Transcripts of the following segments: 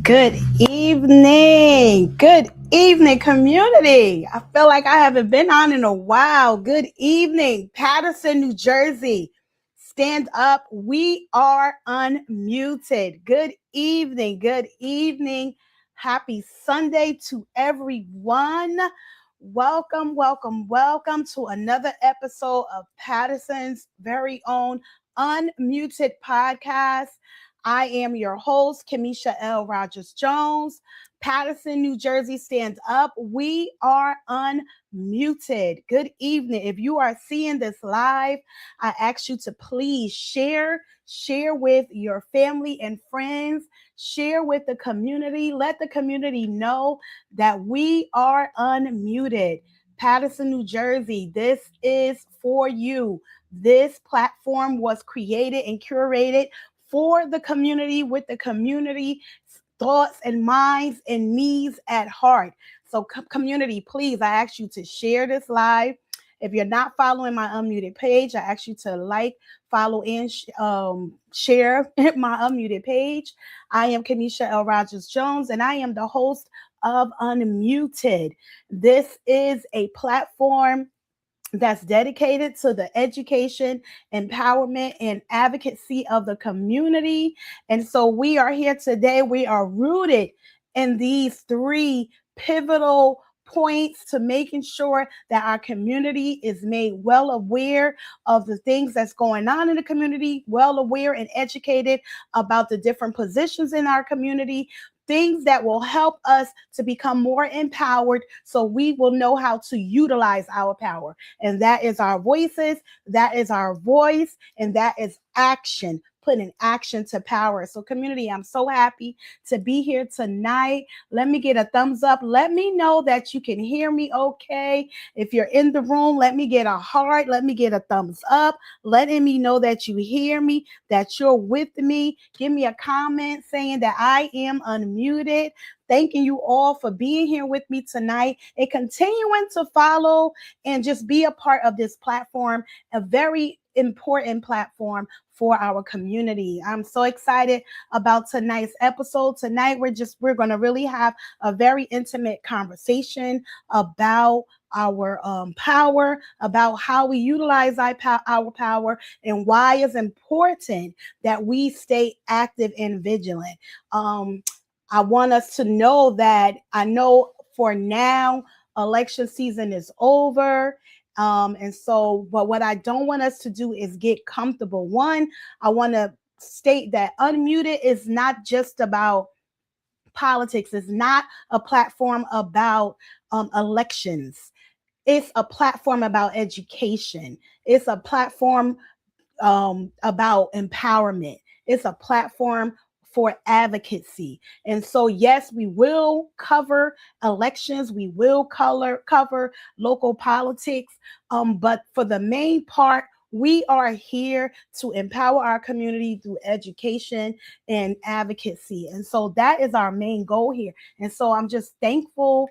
Good evening. Good evening, community. I feel like I haven't been on in a while. Good evening, Paterson, New Jersey. Stand up. We are unmuted. Good evening. Good evening. Happy Sunday to everyone. Welcome to another episode of Paterson's very own Unmuted podcast. I am your host, Kimmeshia L. Jones. Paterson, New Jersey, stand up. We are unmuted. Good evening. If you are seeing this live, I ask you to please share with your family and friends, share with the community. Let the community know that we are unmuted. Paterson, New Jersey, this is for you. This platform was created and curated for the community with the community thoughts and minds and needs at heart. So community, please, I ask you to share this live. If you're not following my unmuted page, I ask you to like, follow, and share my unmuted page. I am Kimmeshia L. Jones, and I am the host of Unmuted. This is a platform that's dedicated to the education, empowerment, and advocacy of the community. And so we are here today. We are rooted in these three pivotal points to making sure that our community is made well aware of the things that's going on in the community, well aware and educated about the different positions in our community, things that will help us to become more empowered so we will know how to utilize our power. And that is our voices, that is our voice, and that is action. Putting action to power. So community, I'm so happy to be here tonight. Let me get a thumbs up. Let me know that you can hear me okay. If you're in the room, let me get a heart. Let me get a thumbs up. Letting me know that you hear me, that you're with me. Give me a comment saying that I am unmuted. Thanking you all for being here with me tonight and continuing to follow and just be a part of this platform, a very important platform for our community. I'm so excited about tonight's episode. Tonight, we're going to really have a very intimate conversation about our power, about how we utilize our power, and why it's important that we stay active and vigilant. I want us to know that I know for now, election season is over. But what I don't want us to do is get comfortable. One, I want to state that Unmuted is not just about politics. It's not a platform about elections. It's a platform about education. It's a platform about empowerment. It's a platform for advocacy. And so, yes, we will cover elections. We will cover local politics. But for the main part, we are here to empower our community through education and advocacy. And so that is our main goal here. And so I'm just thankful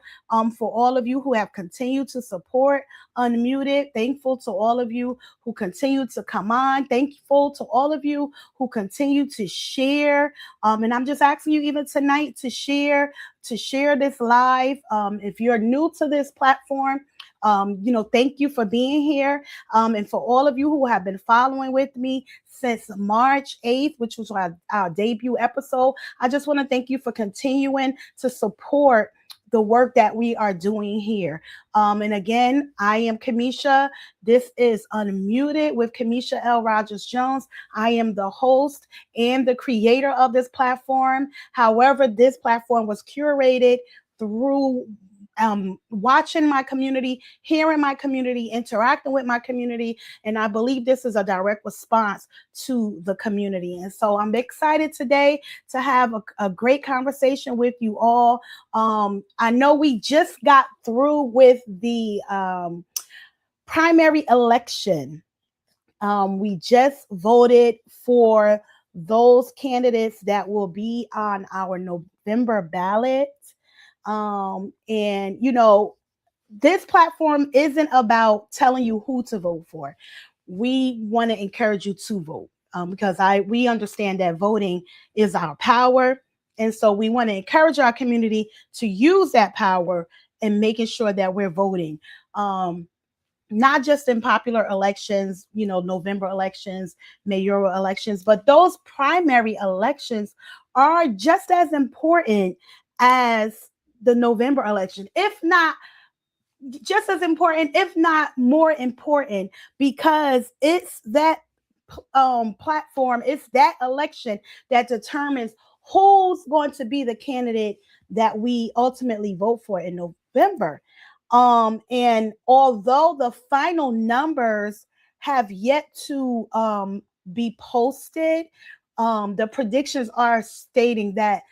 for all of you who have continued to support Unmuted. Thankful to all of you who continue to come on. Thankful to all of you who continue to share. And I'm just asking you even tonight to share this live. If you're new to this platform, thank you for being here. And for all of you who have been following with me since March 8th, which was our debut episode, I just want to thank you for continuing to support the work that we are doing here. And again, I am Kimmeshia. This is Unmuted with Kimmeshia L. Jones. I am the host and the creator of this platform. However, this platform was curated through watching my community, hearing my community, interacting with my community. And I believe this is a direct response to the community. And so I'm excited today to have a great conversation with you all. I know we just got through with the primary election. We just voted for those candidates that will be on our November ballot. This platform isn't about telling you who to vote for. We want to encourage you to vote because we understand that voting is our power. And so we want to encourage our community to use that power and making sure that we're voting. Not just in popular elections, November elections, mayoral elections, but those primary elections are just as important as the November election, if not just as important, if not more important, because it's that platform, it's that election that determines who's going to be the candidate that we ultimately vote for in November. And although the final numbers have yet to be posted, the predictions are stating that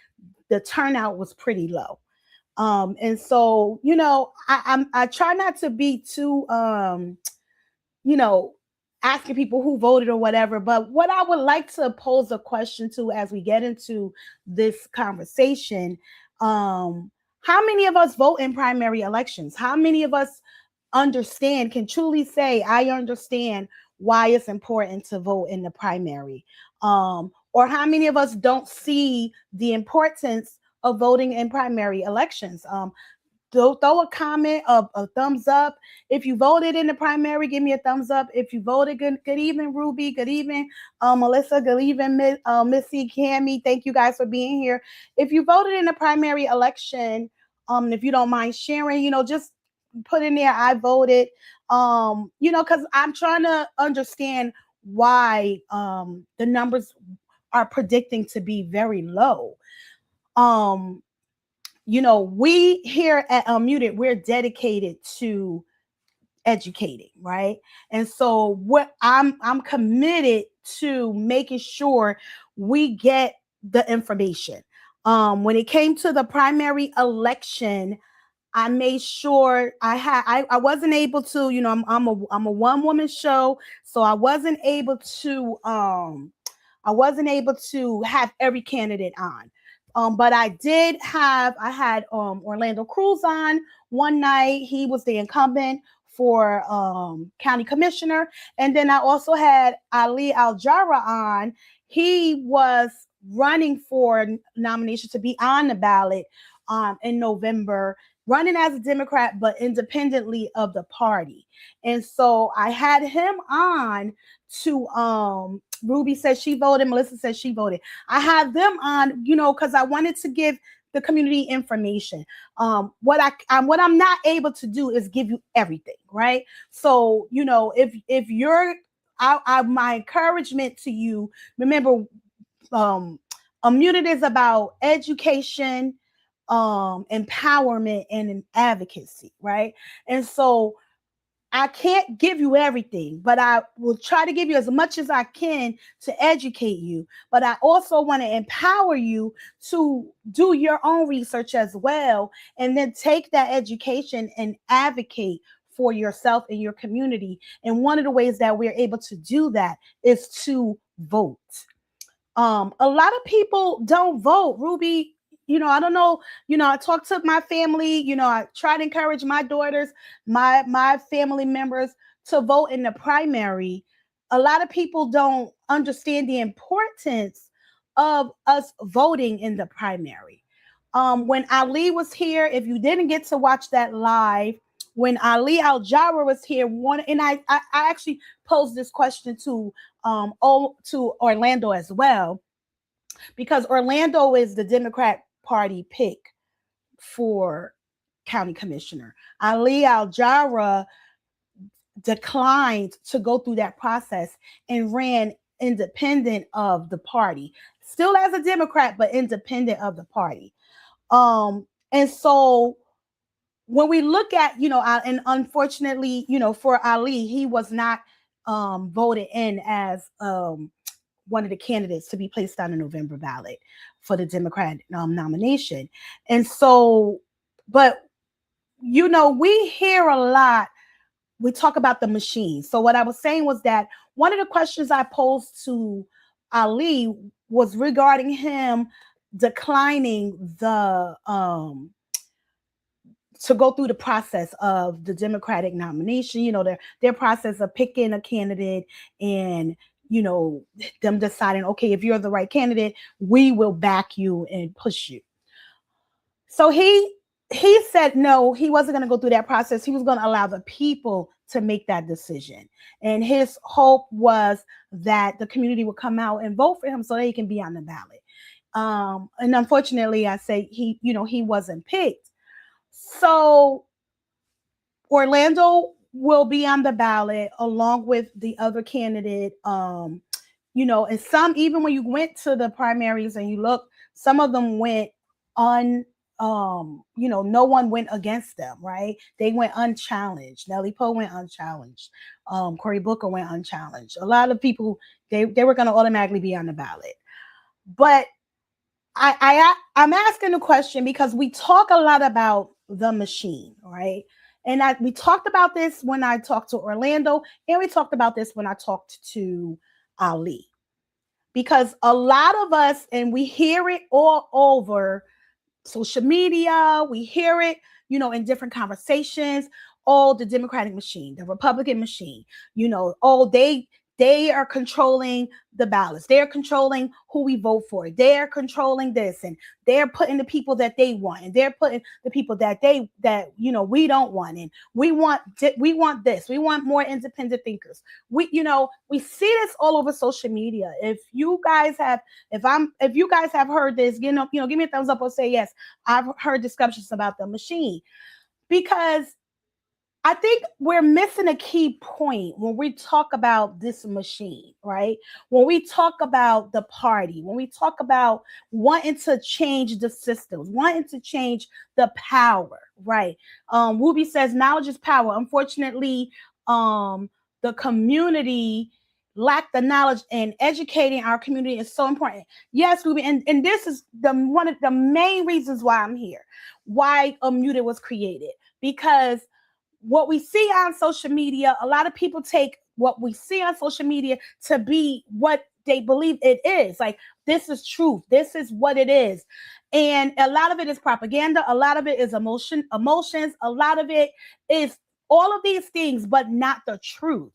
the turnout was pretty low. And so, I try not to be too you know, asking people who voted or whatever. But what I would like to pose a question to as we get into this conversation, how many of us vote in primary elections? How many of us can truly say, I understand why it's important to vote in the primary? Or how many of us don't see the importance of voting in primary elections? Throw a comment, a thumbs up. If you voted in the primary, give me a thumbs up. If you voted, good evening, Ruby. Good evening, Melissa. Good evening, Missy, Cammy. Thank you guys for being here. If you voted in the primary election, if you don't mind sharing, just put in there, I voted. Because I'm trying to understand why the numbers are predicting to be very low. We here at Unmuted, we're dedicated to educating, right? And so what I'm committed to making sure we get the information. When it came to the primary election, I made sure I wasn't able to, I'm a one woman show, so I wasn't able to have every candidate on. But I had Orlando Cruz on one night. He was the incumbent for county commissioner. And then I also had Ali Aljara on. He was running for nomination to be on the ballot in November, running as a Democrat, but independently of the party. And so I had him on to Ruby said she voted, Melissa said she voted. I had them on, because I wanted to give the community information. What I'm not able to do is give you everything, right? So, if you're my encouragement to you, remember, Unmuted is about education, empowerment, and advocacy, right? And so I can't give you everything, but I will try to give you as much as I can to educate you. But I also want to empower you to do your own research as well, and then take that education and advocate for yourself and your community. And one of the ways that we're able to do that is to vote. A lot of people don't vote, Ruby. I don't know. I talk to my family. I try to encourage my daughters, my family members to vote in the primary. A lot of people don't understand the importance of us voting in the primary. When Ali was here, if you didn't get to watch that live, when Ali Aljara was here, and I actually posed this question to Orlando as well, because Orlando is the Democrat Party pick for county commissioner. Ali Aljara declined to go through that process and ran independent of the party, still as a Democrat, but independent of the party. And so when we look at, and unfortunately, for Ali, he was not voted in as one of the candidates to be placed on the November ballot for the Democrat nomination. And so, but, we hear a lot, we talk about the machine. So what I was saying was that one of the questions I posed to Ali was regarding him declining to go through the process of the Democratic nomination, their process of picking a candidate and, them deciding, okay, if you're the right candidate, we will back you and push you. So he said no, he wasn't going to go through that process. He was going to allow the people to make that decision. And his hope was that the community would come out and vote for him so that he can be on the ballot. And unfortunately, I say he wasn't picked. So Orlando will be on the ballot along with the other candidate. And some, even when you went to the primaries and you look, some of them went no one went against them, right? They went unchallenged. Nellie Poe went unchallenged. Cory Booker went unchallenged. A lot of people, they were going to automatically be on the ballot. But I'm asking the question because we talk a lot about the machine, right? And we talked about this when I talked to Orlando, and we talked about this when I talked to Ali. Because a lot of us, and we hear it all over social media, we hear it, in different conversations, the Democratic machine, the Republican machine, they are controlling the ballots. They're controlling who we vote for. They're controlling this, and they're putting the people that they want, and they're putting the people that we don't want, and we want this. We want more independent thinkers. We see this all over social media. If you guys have heard this, give me a thumbs up or say yes. I've heard discussions about the machine, because I think we're missing a key point when we talk about this machine, right? When we talk about the party, when we talk about wanting to change the systems, wanting to change the power, right? Ruby says knowledge is power. Unfortunately, the community lack the knowledge, and educating our community is so important. Yes, Ruby, and this is one of the main reasons why I'm here, why Unmuted was created, because what we see on social media, a lot of people take what we see on social media to be what they believe it is. Like, this is truth. This is what it is. And a lot of it is propaganda. A lot of it is emotions. A lot of it is all of these things, but not the truth.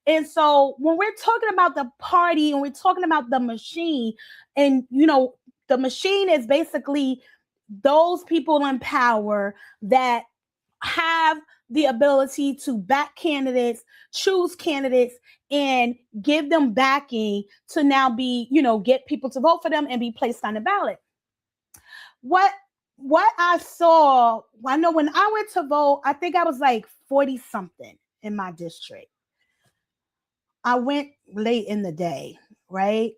And so when we're talking about the party and we're talking about the machine, and, the machine is basically those people in power that have the ability to back candidates, choose candidates, and give them backing to now be, get people to vote for them and be placed on the ballot. What I saw, I know when I went to vote, I think I was like 40 something in my district. I went late in the day, right?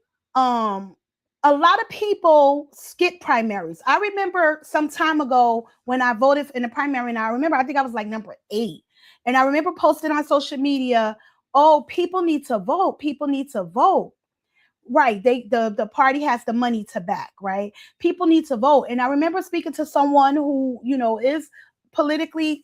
A lot of people skip primaries. I remember some time ago when I voted in the primary, and I think I was like number 8. And I remember posting on social media, oh, people need to vote. People need to vote. Right. The party has the money to back, right? People need to vote. And I remember speaking to someone who, is politically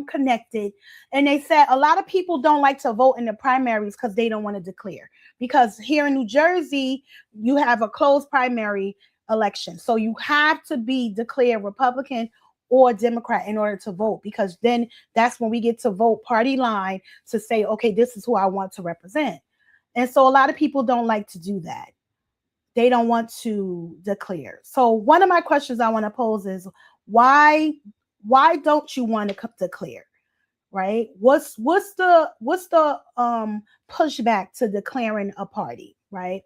connected, and they said a lot of people don't like to vote in the primaries because they don't want to declare, because here in New Jersey you have a closed primary election, so you have to be declared Republican or Democrat in order to vote, because then that's when we get to vote party line to say, okay, this is who I want to represent. And so a lot of people don't like to do that. They don't want to declare. So one of my questions I want to pose is, why don't you want to declare, right? What's the pushback to declaring a party, right?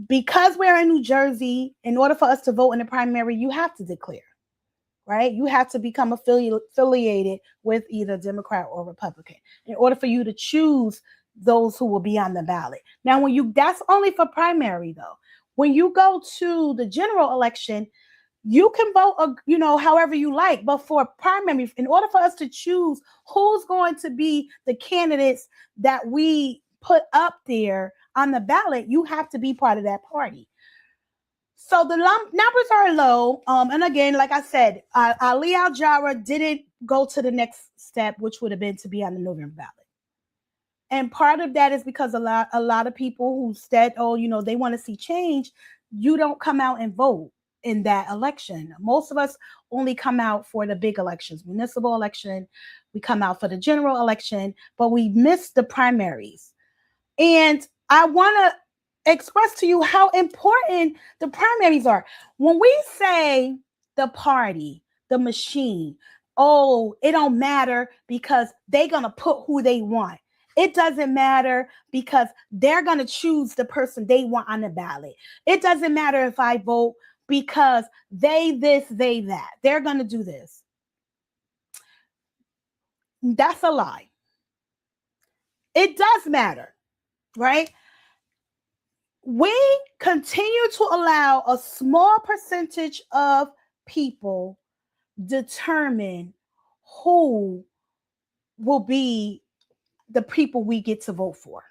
Because we're in New Jersey, in order for us to vote in the primary, you have to declare, right? You have to become affiliated with either Democrat or Republican in order for you to choose those who will be on the ballot. Now, that's only for primary though. When you go to the general election, you can vote, however you like. But for primary, in order for us to choose who's going to be the candidates that we put up there on the ballot, you have to be part of that party. So the numbers are low. And again, like I said, Ali Al-Jara didn't go to the next step, which would have been to be on the November ballot. And part of that is because a lot of people who said, they want to see change, you don't come out and vote in that election. Most of us only come out for the big elections, municipal election. We come out for the general election, but we miss the primaries. And I want to express to you how important the primaries are. When we say the party, the machine, oh, it don't matter because they're going to put who they want. It doesn't matter because they're going to choose the person they want on the ballot. It doesn't matter if I vote because they this, they that. They're going to do this. That's a lie. It does matter, right? We continue to allow a small percentage of people determine who will be the people we get to vote for.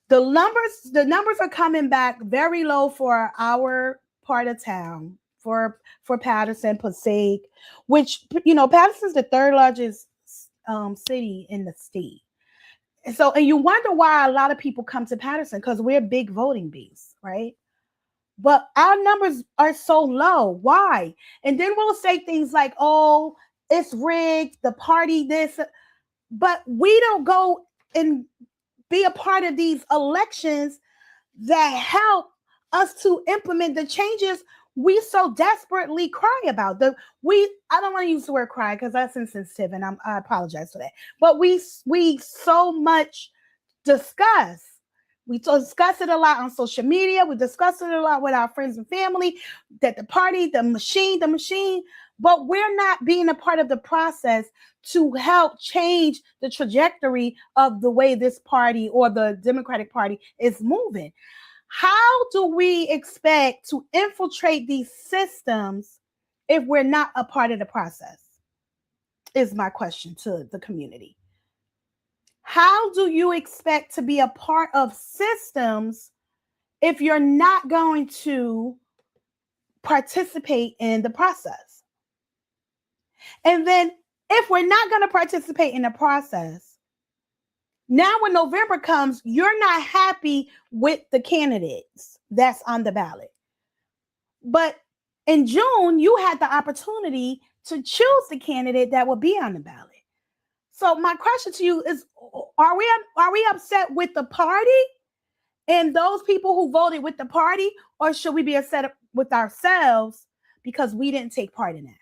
The numbers are coming back very low for our part of town, for Paterson, Passaic, which, Paterson's the third largest city in the state. And you wonder why a lot of people come to Paterson, because we're big voting base, right? But our numbers are so low. Why? And then we'll say things like, oh, it's rigged, the party, this. But we don't go and be a part of these elections that help us to implement the changes we so desperately cry about. I don't want to use the word cry because that's insensitive, and I apologize for that. But we so much discuss. We discuss it a lot on social media. We discuss it a lot with our friends and family, that the party, the machine, but we're not being a part of the process to help change the trajectory of the way this party or the Democratic Party is moving. How do we expect to infiltrate these systems if we're not a part of the process? Is my question to the community. How do you expect to be a part of systems if you're not going to participate in the process? And then if we're not going to participate in the process, now when November comes, you're not happy with the candidates that's on the ballot. But in June, you had the opportunity to choose the candidate that will be on the ballot. So my question to you is, are we upset with the party and those people who voted with the party, or should we be upset with ourselves because we didn't take part in that?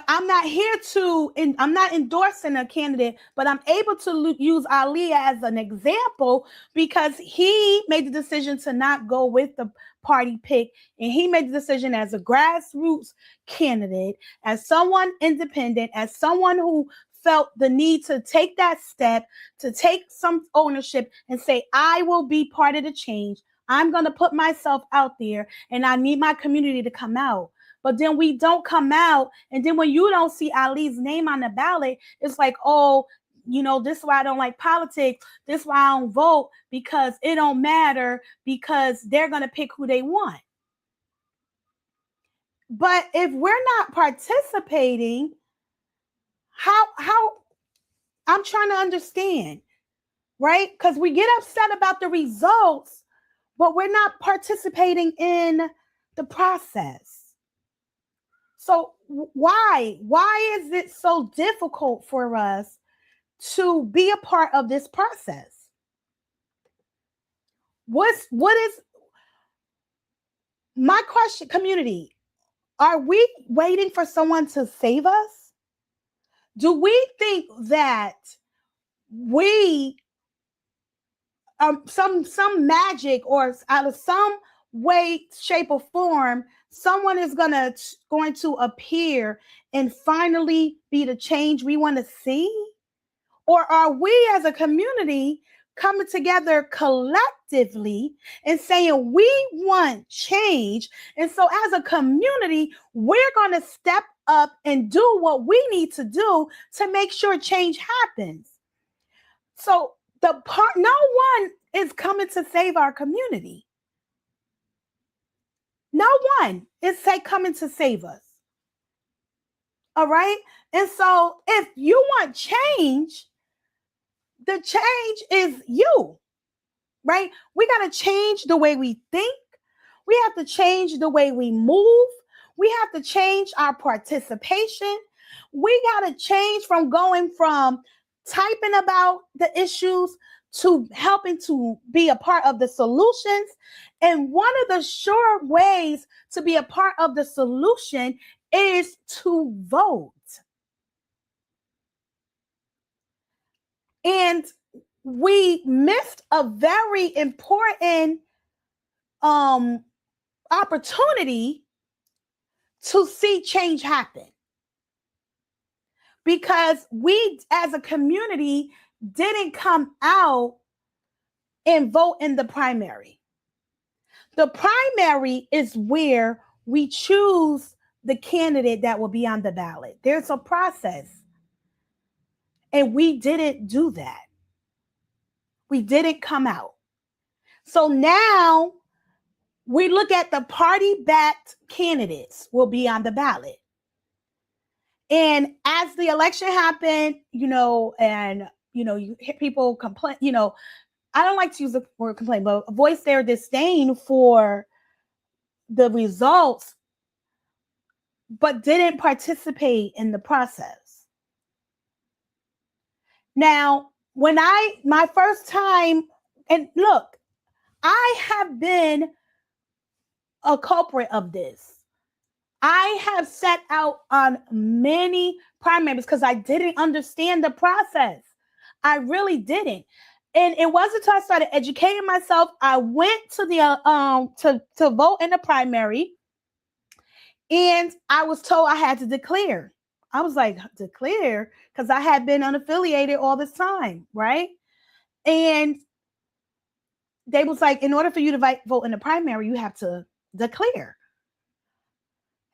I'm not endorsing a candidate, but I'm able to use Ali as an example because he made the decision to not go with the party pick, and he made the decision as a grassroots candidate, as someone independent, as someone who felt the need to take that step, to take some ownership and say, I will be part of the change. I'm going to put myself out there, and I need my community to come out. But then we don't come out. And then when you don't see Ali's name on the ballot, it's like, oh, this is why I don't like politics. This is why I don't vote, because it don't matter, because they're going to pick who they want. But if we're not participating, how I'm trying to understand, right? Because we get upset about the results, but we're not participating in the process. So why is it so difficult for us to be a part of this process? What is my question, community? Are we waiting for someone to save us? Do we think that we some magic or out of some way, shape, or form, someone is going to appear and finally be the change we want to see? Or are we as a community coming together collectively and saying we want change? And so as a community, we're going to step up and do what we need to do to make sure change happens. So no one is coming to save our community. No one is coming to save us. All right? And so if you want change, the change is you, right? We got to change the way we think. We have to change the way we move. We have to change our participation. We got to change from going from typing about the issues to helping to be a part of the solutions. And one of the sure ways to be a part of the solution is to vote. And we missed a very important opportunity to see change happen, because we as a community didn't come out and vote in the primary. The primary is where we choose the candidate that will be on the ballot. There's a process. And we didn't do that. We didn't come out. So now we look at the party-backed candidates will be on the ballot. And as the election happened, and you hear people complain, I don't like to use the word complain, but voice their disdain for the results, but didn't participate in the process. Now, when my first time, and look, I have been a culprit of this. I have set out on many primaries because I didn't understand the process. I really didn't. And it wasn't until I started educating myself. I went to the to vote in the primary, and I was told I had to declare. I was like, declare? Because I had been unaffiliated all this time, right? And they was like, in order for you to vote in the primary, you have to declare.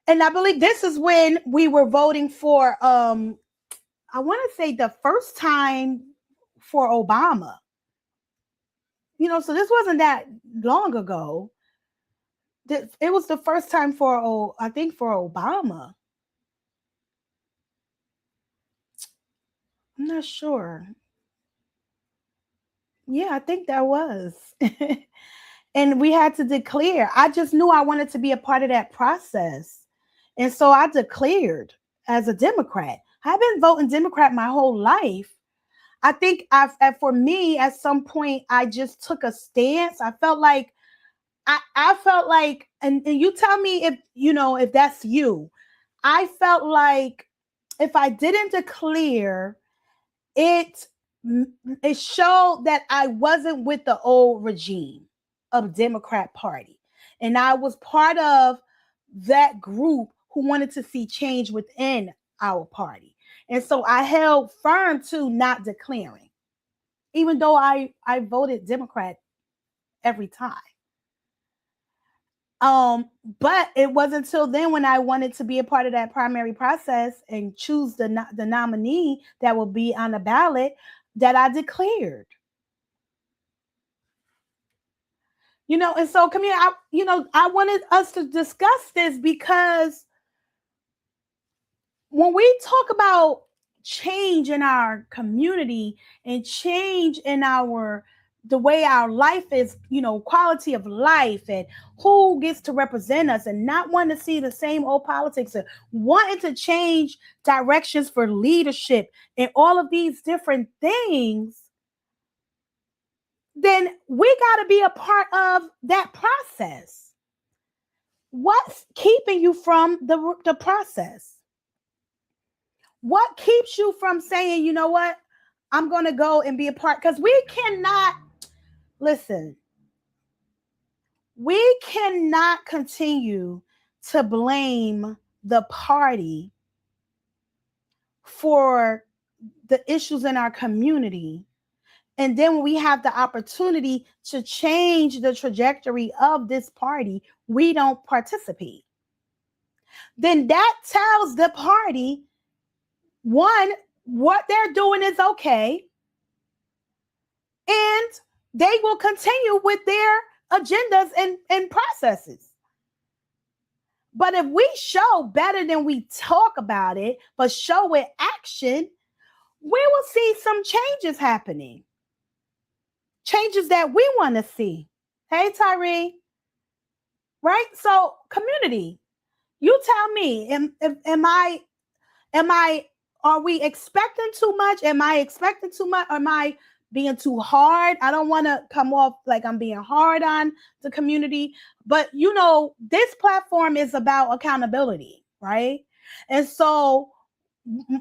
And I believe this is when we were voting for, I want to say the first time for Obama. So this wasn't that long ago. It was the first time for, I think, for Obama. I'm not sure. Yeah, I think that was. And we had to declare. I just knew I wanted to be a part of that process. And so I declared as a Democrat. I've been voting Democrat my whole life. I think for me, at some point, I just took a stance. I felt like, and you tell me if that's you. I felt like if I didn't declare, it showed that I wasn't with the old regime of Democrat Party. And I was part of that group who wanted to see change within our party. And so I held firm to not declaring, even though I voted Democrat every time. But it wasn't until then, when I wanted to be a part of that primary process and choose the nominee that will be on the ballot, that I declared. And so, I wanted us to discuss this, because when we talk about change in our community and change in the way our life is, quality of life, and who gets to represent us, and not wanting to see the same old politics, and wanting to change directions for leadership and all of these different things, then we got to be a part of that process. What's keeping you from the process? What keeps you from saying, you know what, I'm going to go and be a part? Because we cannot continue to blame the party for the issues in our community. And then when we have the opportunity to change the trajectory of this party, we don't participate. Then that tells the party, one, what they're doing is okay, and they will continue with their agendas and processes. But if we show better than we talk about it, but show with action, we will see some changes happening. Changes that we want to see. Hey, Tyree. Right? So, community, you tell me, am I Are we expecting too much? Am I expecting too much? Am I being too hard? I don't want to come off like I'm being hard on the community, but this platform is about accountability, right? And so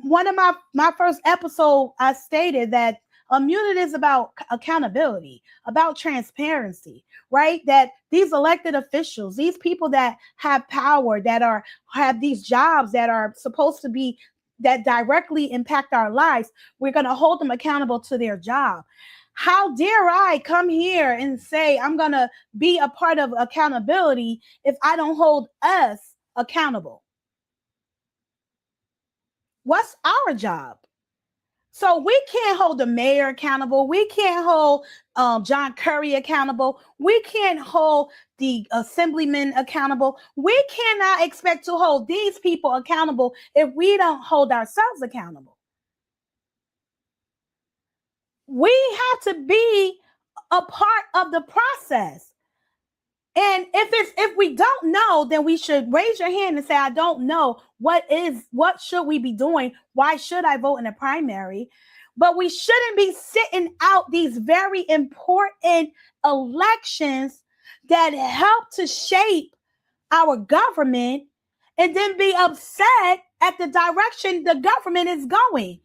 one of my first episode, I stated that immunity is about accountability, about transparency, right? That these elected officials, these people that have power, that have these jobs that are supposed to be, that directly impact our lives, we're going to hold them accountable to their job. How dare I come here and say I'm going to be a part of accountability if I don't hold us accountable? What's our job? So we can't hold the mayor accountable. We can't hold John Kerry accountable. We can't hold the assemblyman accountable. We cannot expect to hold these people accountable if we don't hold ourselves accountable. We have to be a part of the process. And if we don't know, then we should raise your hand and say, I don't know. What should we be doing? Why should I vote in a primary? But we shouldn't be sitting out these very important elections that help to shape our government and then be upset at the direction the government is going.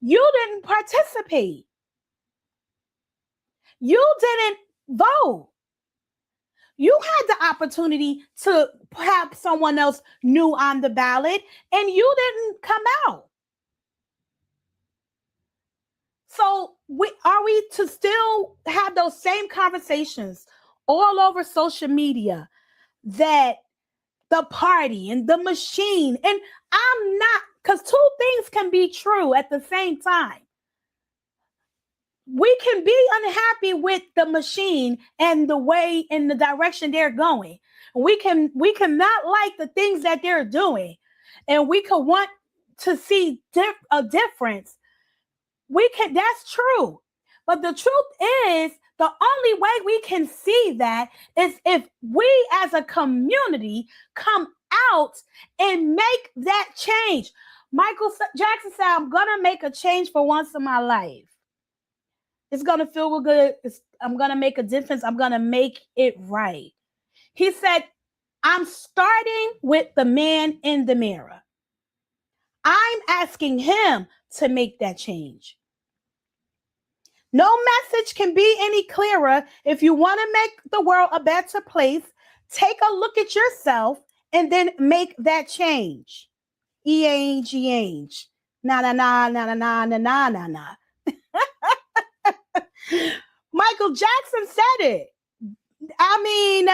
You didn't participate. You didn't vote. You had the opportunity to have someone else new on the ballot, and you didn't come out. So are we to still have those same conversations all over social media that the party and the machine, and I'm not, because two things can be true at the same time. We can be unhappy with the machine and the way in the direction they're going. We cannot like the things that they're doing, and we could want to see a difference. That's true. But the truth is, the only way we can see that is if we as a community come out and make that change. Michael Jackson said, I'm going to make a change for once in my life. It's going to feel good. I'm going to make a difference. I'm going to make it right. He said, I'm starting with the man in the mirror. I'm asking him to make that change. No message can be any clearer. If you want to make the world a better place, take a look at yourself and then make that change. E-A-N-G-H. Na. Michael Jackson said it. I mean,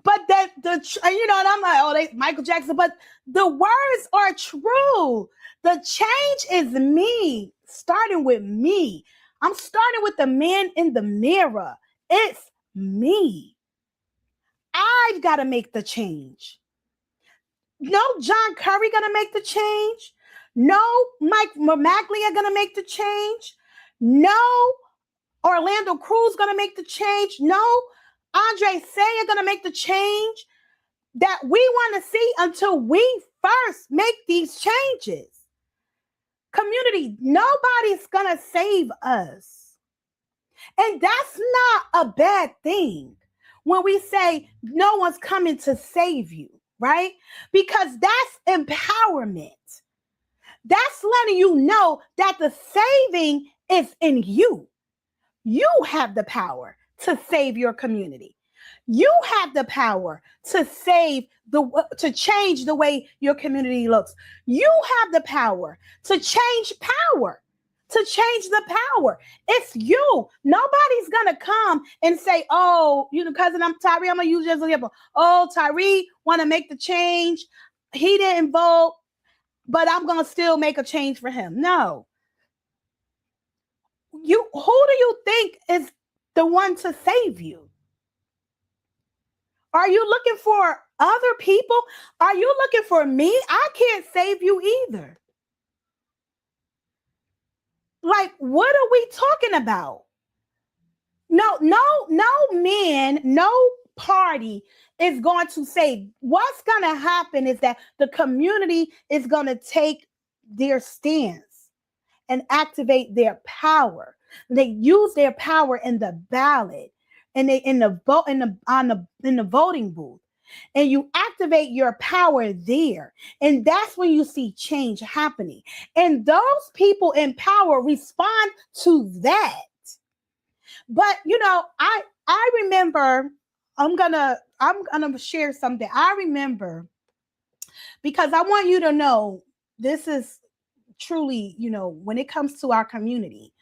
but and I'm like, oh, Michael Jackson, but the words are true. The change is me, starting with me. I'm starting with the man in the mirror. It's me. I've got to make the change. No John Kerry gonna make the change. No Mike Mamaglia gonna make the change. No Orlando Cruz gonna make the change. No Andre Sayre gonna make the change that we want to see until we first make these changes. Community, nobody's gonna save us. And that's not a bad thing when we say no one's coming to save you, right? Because that's empowerment. That's letting you know that the saving is in you. You have the power to save your community. You have the power to to change the way your community looks. You have the power to change power, to change the power. It's you. Nobody's gonna come and say, "Oh, cousin, I'm Tyree. I'm gonna use you as an example. Oh, Tyree want to make the change. He didn't vote, but I'm gonna still make a change for him." No. Who do you think is the one to save you? Are you looking for other people? Are you looking for me? I can't save you either. Like, what are we talking about? No man, no party is going to say. What's going to happen is that the community is going to take their stance and activate their power. They use their power in the ballot and they in the vote in the voting booth. And you activate your power there. And that's when you see change happening. And those people in power respond to that. But I remember I'm gonna share something. I remember because I want you to know this is truly, when it comes to our community,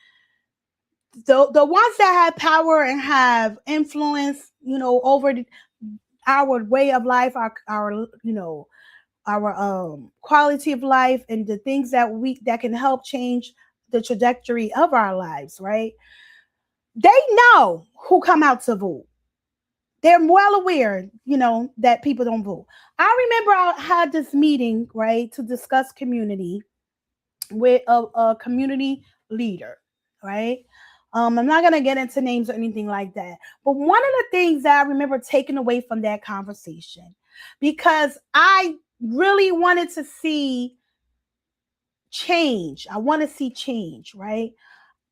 the ones that have power and have influence, over our way of life, our quality of life, and the things that can help change the trajectory of our lives, right? They know who come out to vote. They're well aware, that people don't vote. I remember I had this meeting, right, to discuss community with a community leader, right? I'm not gonna get into names or anything like that. But one of the things that I remember taking away from that conversation, because I really wanted to see change. I want to see change, right?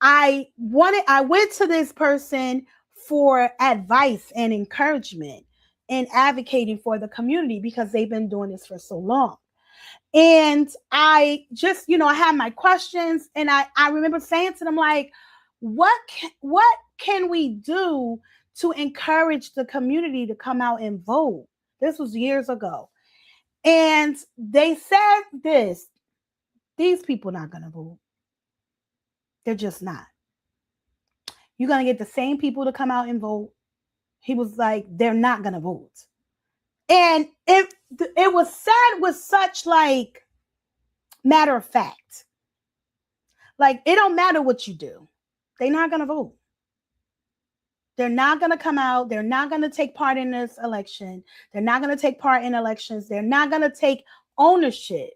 I went to this person for advice and encouragement and advocating for the community because they've been doing this for so long. And I just, I had my questions, and I remember saying to them, like, what can we do to encourage the community to come out and vote? This was years ago. And they said this: these people not going to vote. They're just not. You're going to get the same people to come out and vote. He was like, they're not going to vote. And it was said with such like matter of fact. Like, it don't matter what you do. They're not going to vote. They're not going to come out. They're not going to take part in this election. They're not going to take part in elections. They're not going to take ownership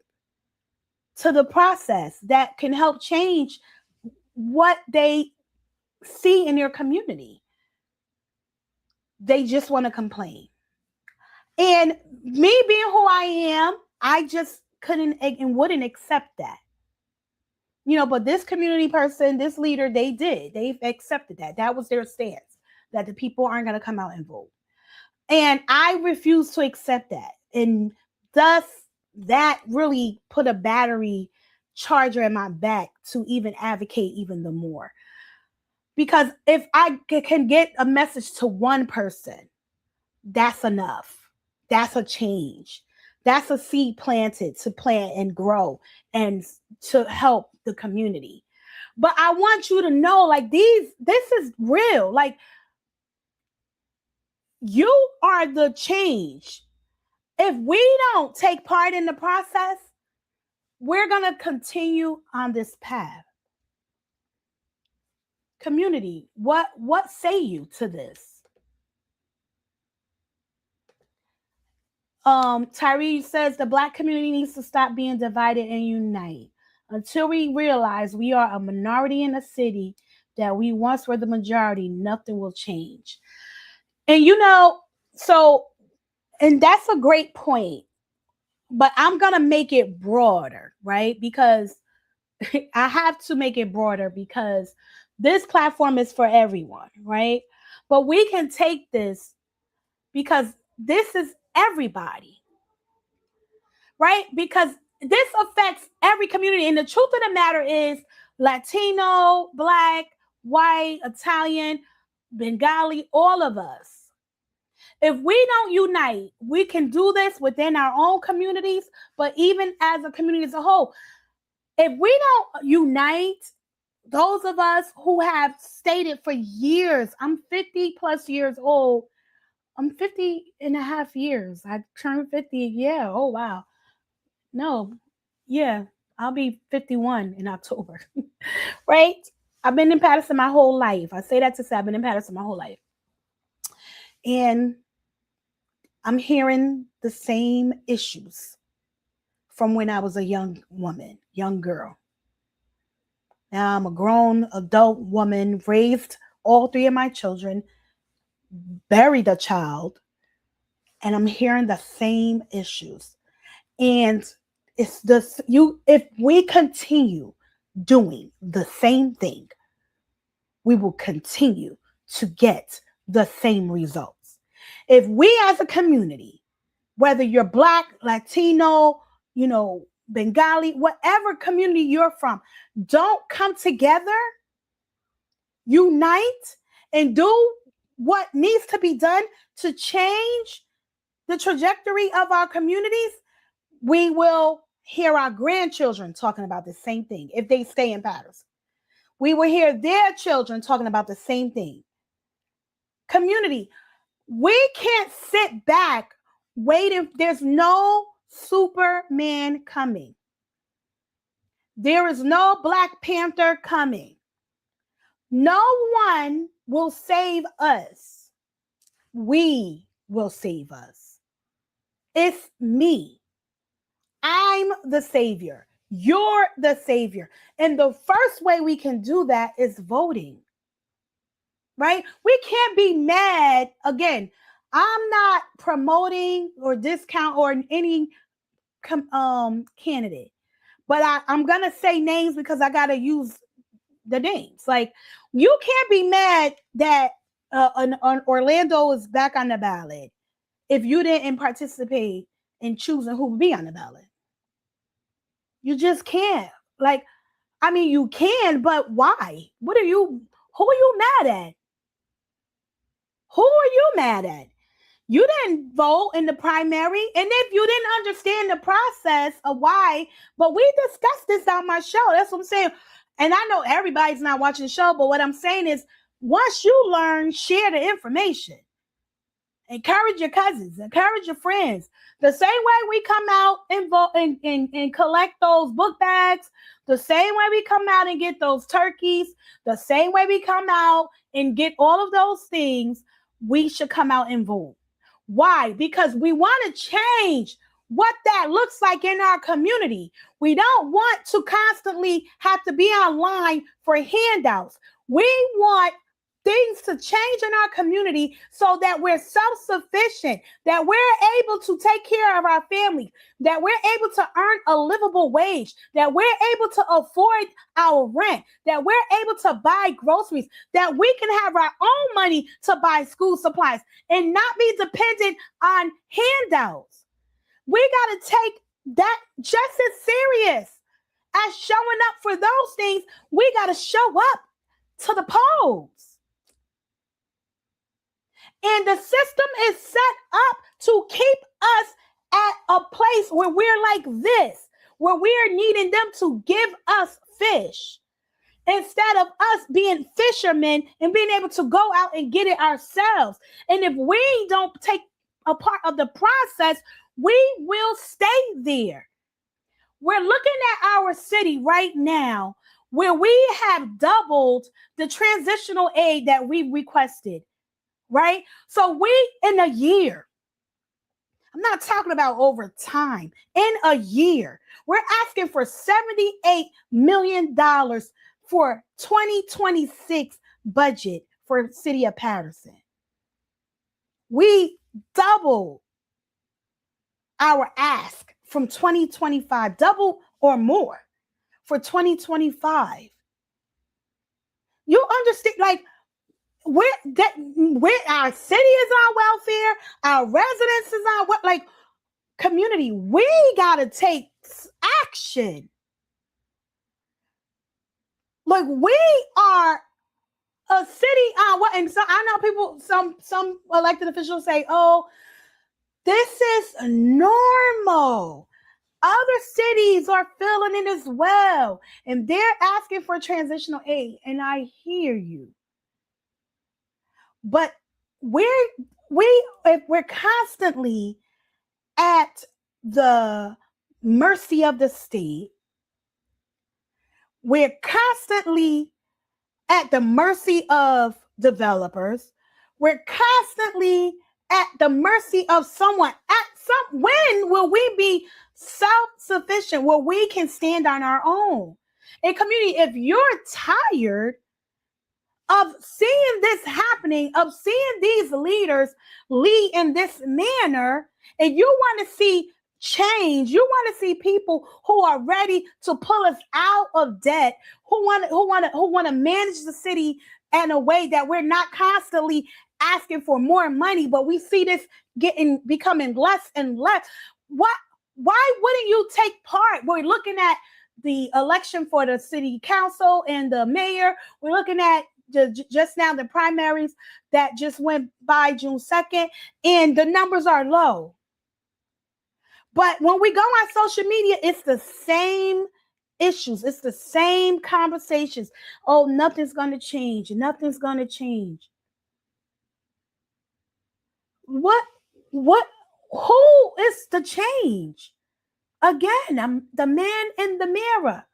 to the process that can help change what they see in your community. They just want to complain. And me being who I am, I just couldn't and wouldn't accept that. But this community person, this leader, they've accepted that. That was their stance, that the people aren't going to come out and vote. And I refuse to accept that. And thus, that really put a battery charger in my back to even advocate even the more. Because if I can get a message to one person, that's enough. That's a change. That's a seed planted to plant and grow and to help the community. But I want you to know, like, this is real. Like, you are the change. If we don't take part in the process, we're going to continue on this path. Community, what say you to this? Tyree says the Black community needs to stop being divided and unite. Until we realize we are a minority in a city that we once were the majority, nothing will change. And and that's a great point. But I'm going to make it broader, right? Because I have to make it broader because this platform is for everyone, right? But we can take this because this is everybody, right? Because this affects every community. And the truth of the matter is Latino, Black, white, Italian, Bengali, all of us. If we don't unite, we can do this within our own communities, but even as a community as a whole, if we don't unite, those of us who have stated for years, I'm 50 plus years old. I'm 50 and a half years. I turned 50. Yeah. Oh, wow. No. Yeah. I'll be 51 in October. Right? I've been in Paterson my whole life. I say that to say I've been in Paterson my whole life. And I'm hearing the same issues from when I was a young woman, young girl. Now I'm a grown adult woman, raised all three of my children, buried a child, and I'm hearing the same issues. And It's this if we continue doing the same thing, we will continue to get the same results. If we as a community, whether you're Black, Latino, Bengali, whatever community you're from, don't come together, unite, and do what needs to be done to change the trajectory of our communities, we will hear our grandchildren talking about the same thing if they stay in Paterson. We will hear their children talking about the same thing. Community, we can't sit back waiting. There's no Superman coming. There is no Black Panther coming. No one will save us. We will save us. It's me. I'm the savior. You're the savior. And the first way we can do that is voting. Right? We can't be mad. Again, I'm not promoting or discount or any candidate. But I'm going to say names because I got to use the names. Like, you can't be mad that an Orlando is back on the ballot if you didn't participate in choosing who would be on the ballot. You just can't. Like, I mean, you can, but why? Who are you mad at? Who are you mad at? You didn't vote in the primary. And if you didn't understand the process of why, but we discussed this on my show. That's what I'm saying. And I know everybody's not watching the show, but what I'm saying is, once you learn, share the information. Encourage your cousins, encourage your friends. The same way we come out and vote and collect those book bags, the same way we come out and get those turkeys, the same way we come out and get all of those things, we should come out and vote. Why? Because we want to change what that looks like in our community. We don't want to constantly have to be online for handouts. We want things to change in our community so that we're self-sufficient, that we're able to take care of our family, that we're able to earn a livable wage, that we're able to afford our rent, that we're able to buy groceries, that we can have our own money to buy school supplies and not be dependent on handouts. We got to take that just as serious as showing up for those things. We got to show up to the polls. And the system is set up to keep us at a place where we're like this, where we're needing them to give us fish instead of us being fishermen and being able to go out and get it ourselves. And if we don't take a part of the process, we will stay there. We're looking at our city right now where we have doubled the transitional aid that we requested. Right? So we, in a year, I'm not talking about over time, in a year, we're asking for $78 million for 2026 budget for the city of Paterson. We double our ask from 2025, double or more for 2025. You understand, like, where our city is on welfare, our residents is on what, like, community, we gotta take action. Like, we are a city on what, and so I know people, some elected officials say, oh, this is normal. Other cities are feeling it as well, and they're asking for transitional aid, and I hear you. But if we're constantly at the mercy of the state, we're constantly at the mercy of developers, we're constantly at the mercy of someone. When will we be self-sufficient where we can stand on our own? And community, if you're tired of seeing this happening, of seeing these leaders lead in this manner, and you want to see change. You want to see people who are ready to pull us out of debt, who want to manage the city in a way that we're not constantly asking for more money, but we see this becoming less and less. What why wouldn't you take part? We're looking at the election for the city council and the mayor. We're looking at just now the primaries that just went by June 2nd, and the numbers are low. But when we go on social media, it's the same issues. It's the same conversations. Oh, nothing's going to change. Nothing's going to change. What, who is the change? Again, I'm the man in the mirror.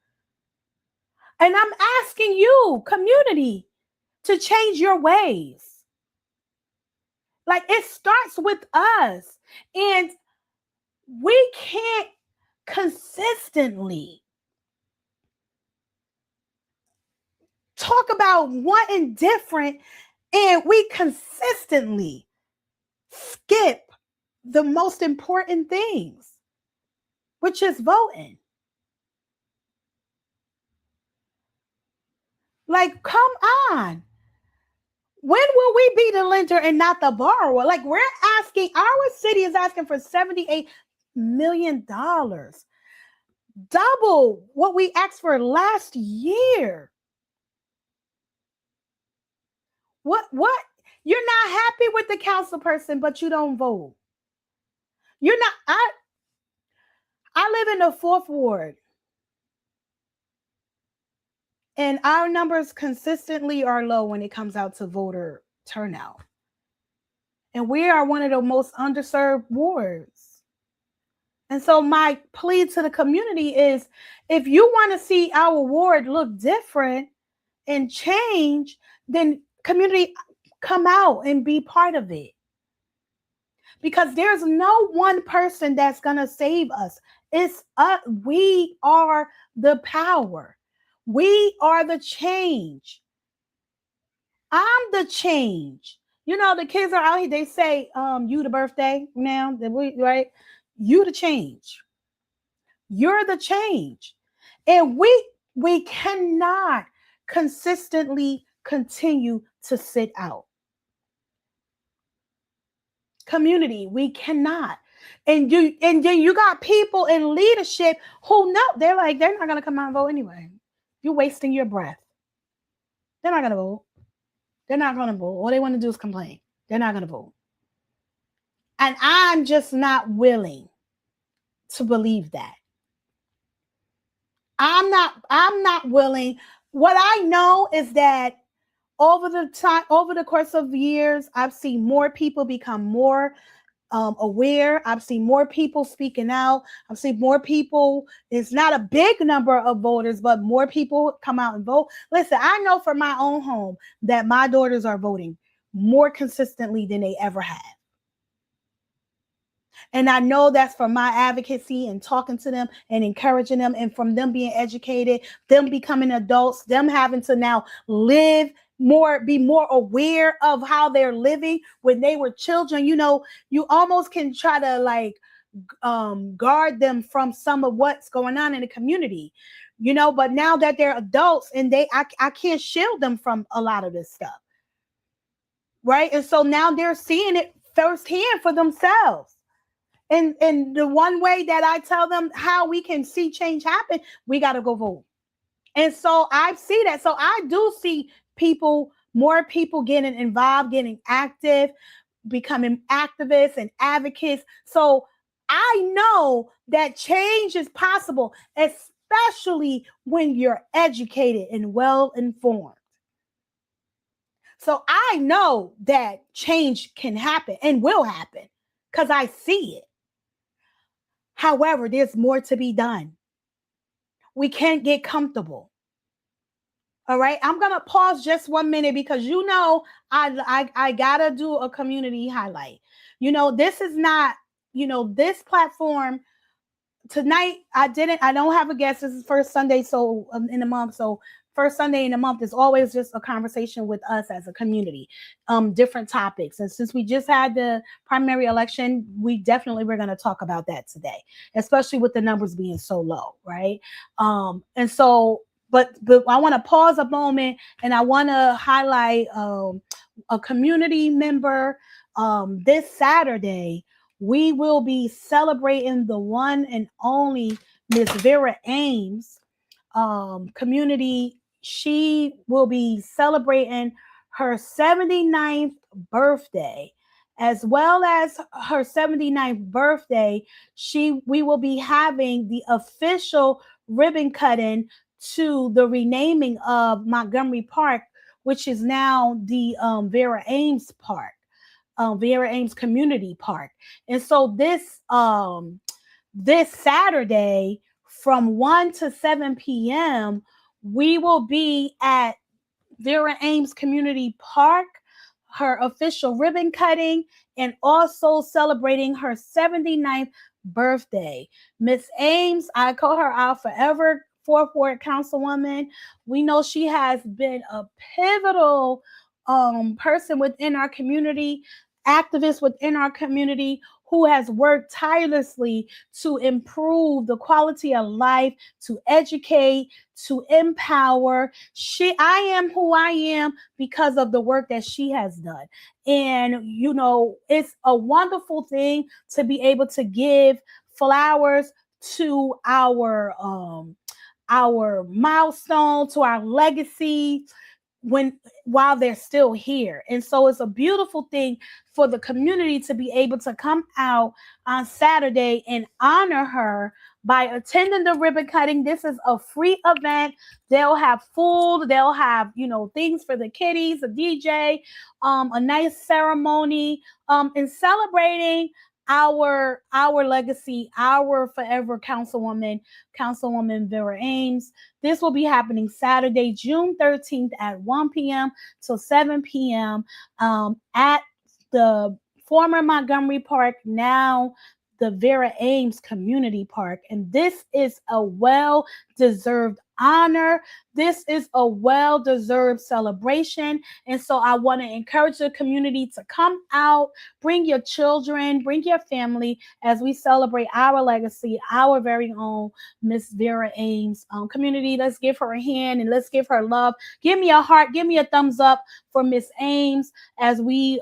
And I'm asking you, community, to change your ways. Like, it starts with us. And we can't consistently talk about wanting different, and we consistently skip the most important things, which is voting. Like, come on. When will we be the lender and not the borrower? Like, we're asking, our city is asking for $78 million, double what we asked for last year. What? You're not happy with the council person, but you don't vote. You're not. I live in the 4th ward, and our numbers consistently are low when it comes out to voter turnout. And we are one of the most underserved wards. And so my plea to the community is, if you want to see our ward look different and change, then community, come out and be part of it. Because there's no one person that's going to save us. It's us. We are the power. We are the change. I'm the change. You know, the kids are out here, they say, you the birthday now, right? You the change. You're the change. And we cannot consistently continue to sit out. Community, we cannot. And then you got people in leadership who know, they're like, they're not going to come out and vote anyway. You're wasting your breath. They're not going to vote. They're not going to vote. All they want to do is complain. They're not going to vote. And I'm just not willing to believe that. I'm not willing. What I know is that over the course of years, I've seen more people become more aware. I've seen more people speaking out. I've seen more people. It's not a big number of voters, but more people come out and vote. Listen, I know for my own home that my daughters are voting more consistently than they ever have. And I know that's from my advocacy and talking to them and encouraging them, and from them being educated, them becoming adults, them having to now live more, be more aware of how they're living. When they were children, you know, you almost can try to like guard them from some of what's going on in the community, you know, but now that they're adults and I can't shield them from a lot of this stuff. Right. And so now they're seeing it firsthand for themselves. And the one way that I tell them how we can see change happen, we got to go vote. And so I see that. So I do see more people getting involved, getting active, becoming activists and advocates. So I know that change is possible, especially when you're educated and well informed. So I know that change can happen and will happen because I see it. However, there's more to be done. We can't get comfortable. All right, I'm gonna pause just 1 minute because you know I gotta do a community highlight. You know, this is not, you know, this platform tonight. I don't have a guest. This is first Sunday so in the month. So first Sunday in the month is always just a conversation with us as a community, different topics. And since we just had the primary election, we're going to talk about that today, especially with the numbers being so low, right? And so, but I want to pause a moment and I want to highlight a community member. This Saturday, we will be celebrating the one and only Miss Vera Ames community. She will be celebrating her 79th birthday. As well as her 79th birthday, we will be having the official ribbon cutting to the renaming of Montgomery Park, which is now the Vera Ames Park, Vera Ames Community Park. And so this Saturday from 1 to 7 p.m., we will be at Vera Ames Community Park, her official ribbon cutting, and also celebrating her 79th birthday. Miss Ames, I call her our forever fourth ward councilwoman. We know she has been a pivotal person within our community, activist within our community, who has worked tirelessly to improve the quality of life, to educate, to empower. I am who I am because of the work that she has done. And, you know, it's a wonderful thing to be able to give flowers to our milestone, to our legacy, while they're still here. And so it's a beautiful thing for the community to be able to come out on Saturday and honor her by attending the ribbon cutting. This is a free event. They'll have food, they'll have, you know, things for the kiddies, a DJ, a nice ceremony, and celebrating our legacy, our forever councilwoman Vera Ames. This will be happening Saturday, June 13th at 1 p.m. to 7 p.m. At the former Montgomery Park, now the Vera Ames Community Park. And this is a well-deserved honor. This is a well-deserved celebration. And so I want to encourage the community to come out, bring your children, bring your family as we celebrate our legacy, our very own Miss Vera Ames. Community, let's give her a hand and let's give her love. Give me a heart, give me a thumbs up for Miss Ames as we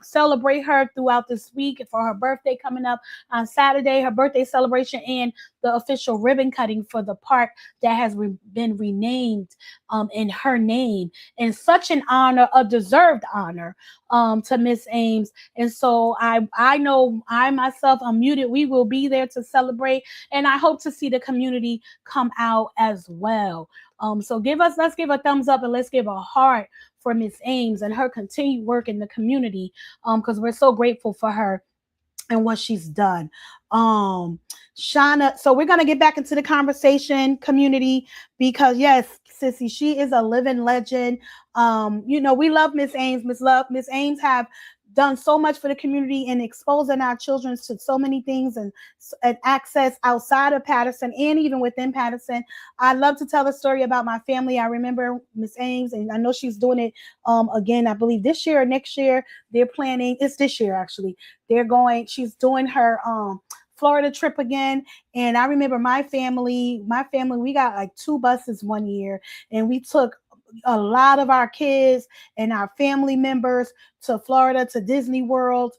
celebrate her throughout this week for her birthday coming up on Saturday, her birthday celebration, and the official ribbon cutting for the park that has been renamed in her name. And such an honor, a deserved honor to Miss Ames. And so I know I myself, I'm muted. We will be there to celebrate, and I hope to see the community come out as well. So let's give a thumbs up and let's give a heart for Miss Ames and her continued work in the community, because we're so grateful for her and what she's done. Shauna, so we're going to get back into the conversation, community, because yes, Sissy, she is a living legend. You know, we love Miss Ames. Miss Ames have done so much for the community and exposing our children to so many things and access outside of Paterson and even within Paterson. I love to tell a story about my family. I remember Miss Ames, and I know she's doing it again, I believe this year or next year. They're planning, it's this year actually. She's doing her Florida trip again. And I remember my family, we got like 2 buses one year, and we took a lot of our kids and our family members to Florida, to Disney World.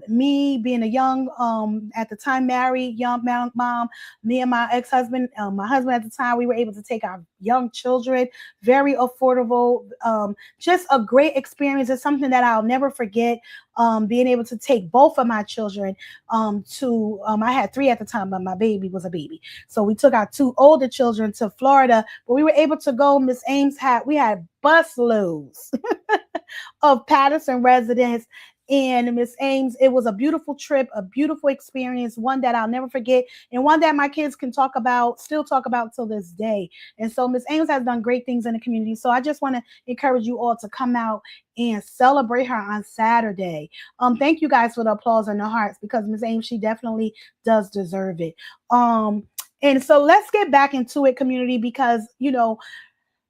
Me being a young, at the time married, young mom, me and my ex-husband, my husband at the time, we were able to take our young children, very affordable, just a great experience. It's something that I'll never forget, being able to take both of my children I had 3 at the time, but my baby was a baby. So we took our 2 older children to Florida, but we were able to go. Miss Ames we had busloads of Paterson residents. And Miss Ames, it was a beautiful trip, a beautiful experience, one that I'll never forget, and one that my kids can still talk about till this day. And so Miss Ames has done great things in the community. So I just want to encourage you all to come out and celebrate her on Saturday. Thank you guys for the applause and the hearts, because Miss Ames, she definitely does deserve it. And so let's get back into it, community, because, you know,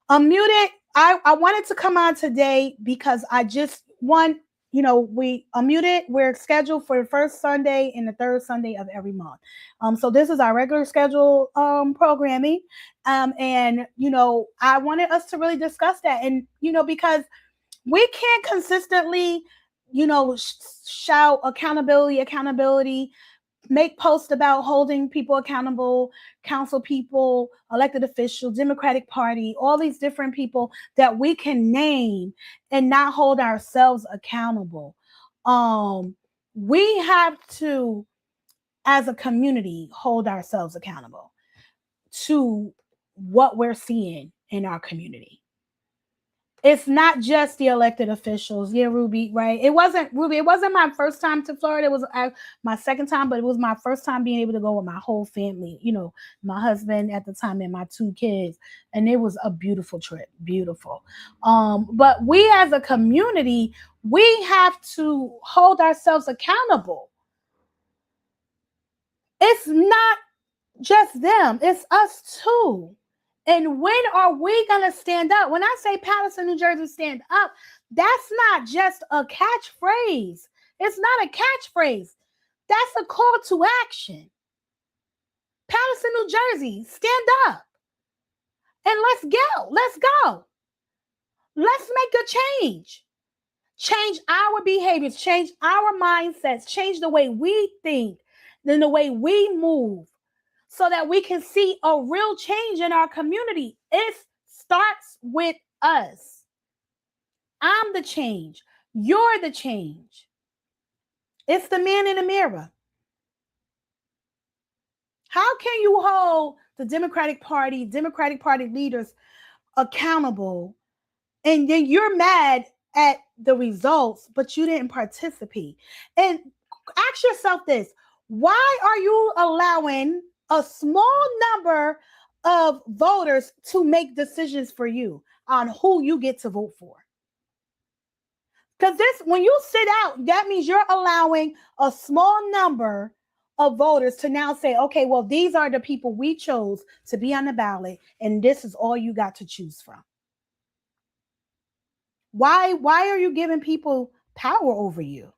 Unmuted. I wanted to come on today because I just want, we unmuted. We're scheduled for the first Sunday and the third Sunday of every month. So this is our regular schedule programming. And I wanted us to really discuss that. And because we can't consistently, shout accountability, make posts about holding people accountable, council people, elected officials, Democratic Party, all these different people that we can name and not hold ourselves accountable. We have to, as a community, hold ourselves accountable to what we're seeing in our community. It's not just the elected officials. Yeah, Ruby, right? It wasn't my first time to Florida. It was my second time, but it was my first time being able to go with my whole family, my husband at the time and my two kids. And it was a beautiful trip, beautiful. But we as a community, we have to hold ourselves accountable. It's not just them, it's us too. And when are we going to stand up? When I say Paterson, New Jersey, stand up, that's not just a catchphrase. It's not a catchphrase. That's a call to action. Paterson, New Jersey, stand up. And let's go. Let's go. Let's make a change. Change our behaviors, change our mindsets, change the way we think, then the way we move, so that we can see a real change in our community. It starts with us. I'm the change. You're the change. It's the man in the mirror. How can you hold the Democratic Party leaders accountable, and then you're mad at the results, but you didn't participate? And ask yourself this: why are you allowing a small number of voters to make decisions for you on who you get to vote for? Because when you sit out, that means you're allowing a small number of voters to now say, okay, well, these are the people we chose to be on the ballot, and this is all you got to choose from. Why are you giving people power over you?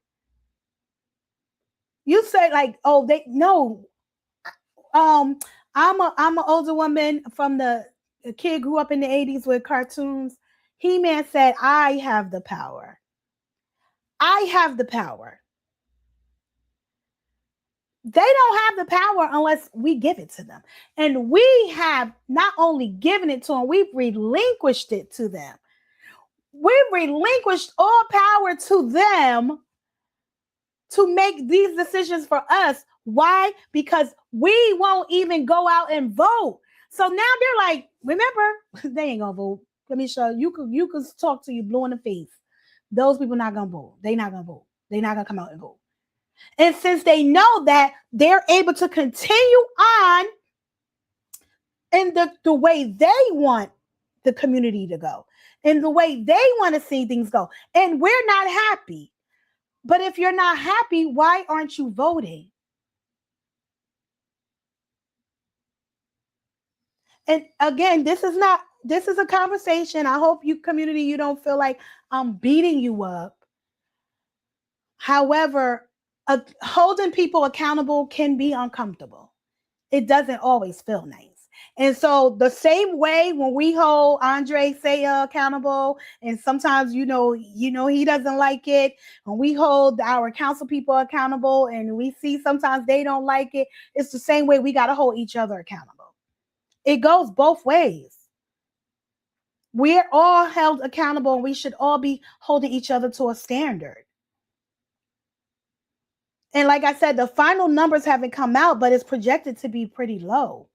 You say like, oh, they no. I'm an older woman from a kid grew up in the 80s with cartoons. He-Man said, I have the power. I have the power. They don't have the power unless we give it to them. And we have not only given it to them, we've relinquished it to them. We've relinquished all power to them to make these decisions for us. Why? Because we won't even go out and vote. So now they're like, remember, they ain't gonna vote. Kimmeshia, you could talk to you blue in the face. Those people not gonna vote. They not gonna vote. They not gonna come out and vote. And since they know that, they're able to continue on in the way they want the community to go, in the way they want to see things go. And we're not happy. But if you're not happy, why aren't you voting? And again, this is a conversation. I hope you community, you don't feel like I'm beating you up. However, holding people accountable can be uncomfortable. It doesn't always feel nice. And so the same way when we hold Andre Saya accountable, and sometimes he doesn't like it, and we hold our council people accountable, and we see sometimes they don't like it, it's the same way we got to hold each other accountable. It goes both ways. We're all held accountable, and we should all be holding each other to a standard. And like I said, the final numbers haven't come out, but it's projected to be pretty low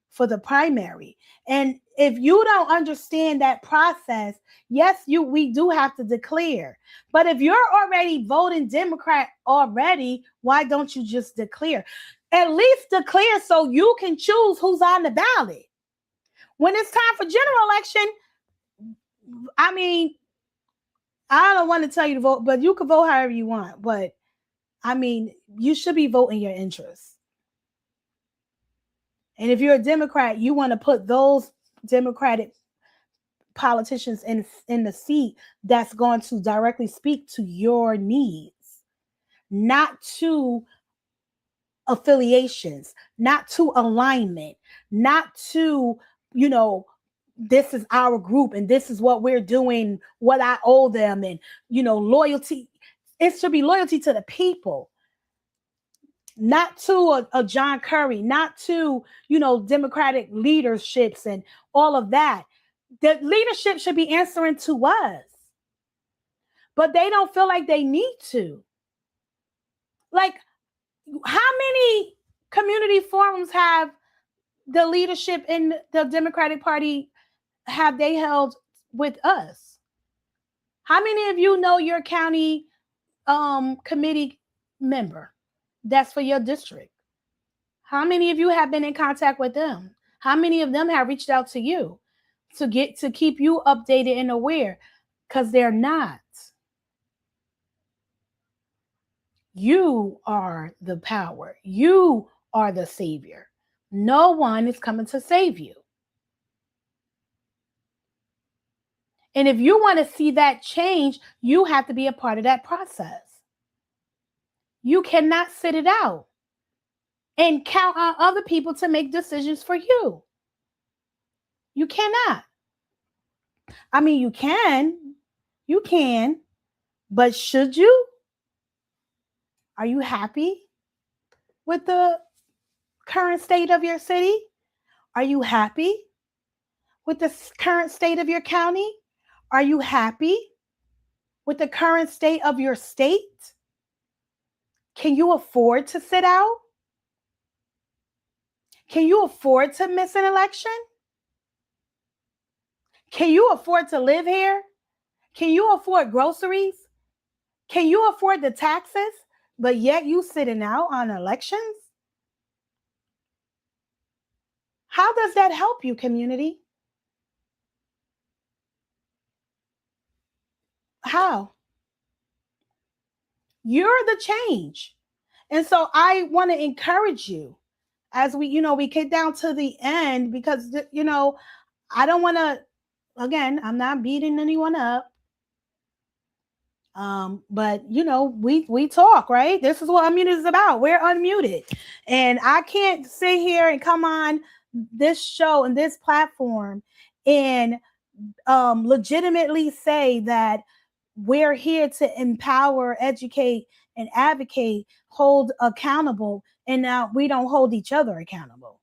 for the primary. And if you don't understand that process, yes, we do have to declare. But if you're already voting Democrat already, why don't you just declare? At least declare so you can choose who's on the ballot. When it's time for general election, I mean, I don't want to tell you to vote, but you can vote however you want. But I mean, you should be voting your interests. And if you're a Democrat, you want to put those Democratic politicians in the seat that's going to directly speak to your needs, not to affiliations, not to alignment, not to, you know, this is our group and this is what we're doing, what I owe them, and, you know, loyalty. It should be loyalty to the people, not to a John Kerry, not to, you know, Democratic leaderships and all of that. The leadership should be answering to us, but they don't feel like they need to. Like, how many community forums have the leadership in the Democratic Party have they held with us? How many of you know your county committee member that's for your district? How many of you have been in contact with them? How many of them have reached out to you to keep you updated and aware? Because they're not. You are the power. You are the savior. No one is coming to save you. And if you want to see that change, you have to be a part of that process. You cannot sit it out and count on other people to make decisions for you. You cannot. I mean, you can, but should you? Are you happy with the current state of your city? Are you happy with the current state of your county? Are you happy with the current state of your state? Can you afford to sit out? Can you afford to miss an election? Can you afford to live here? Can you afford groceries? Can you afford the taxes? But yet you sitting out on elections? How does that help you, community? How? You're the change. And so I want to encourage you as we, we get down to the end, because, I don't want to, again, I'm not beating anyone up. But we talk, right? This is what Unmuted is about. We're unmuted. And I can't sit here and come on this show and this platform and legitimately say that we're here to empower, educate, and advocate, hold accountable, and now we don't hold each other accountable.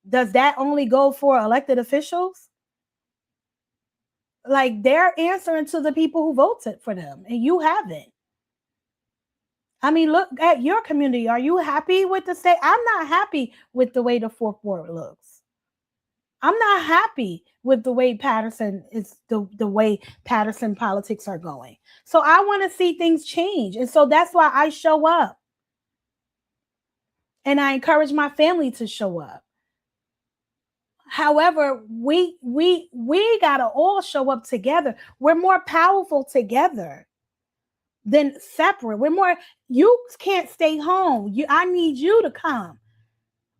Does that only go for elected officials? Like, they're answering to the people who voted for them, and you haven't. I mean, look at your community. Are you happy with the state? I'm not happy with the way the fourth ward looks. I'm not happy with the way Paterson is, the way Paterson politics are going. So I want to see things change. And so that's why I show up. And I encourage my family to show up. However, we gotta all show up together. We're more powerful together than separate. You can't stay home. I need you to come.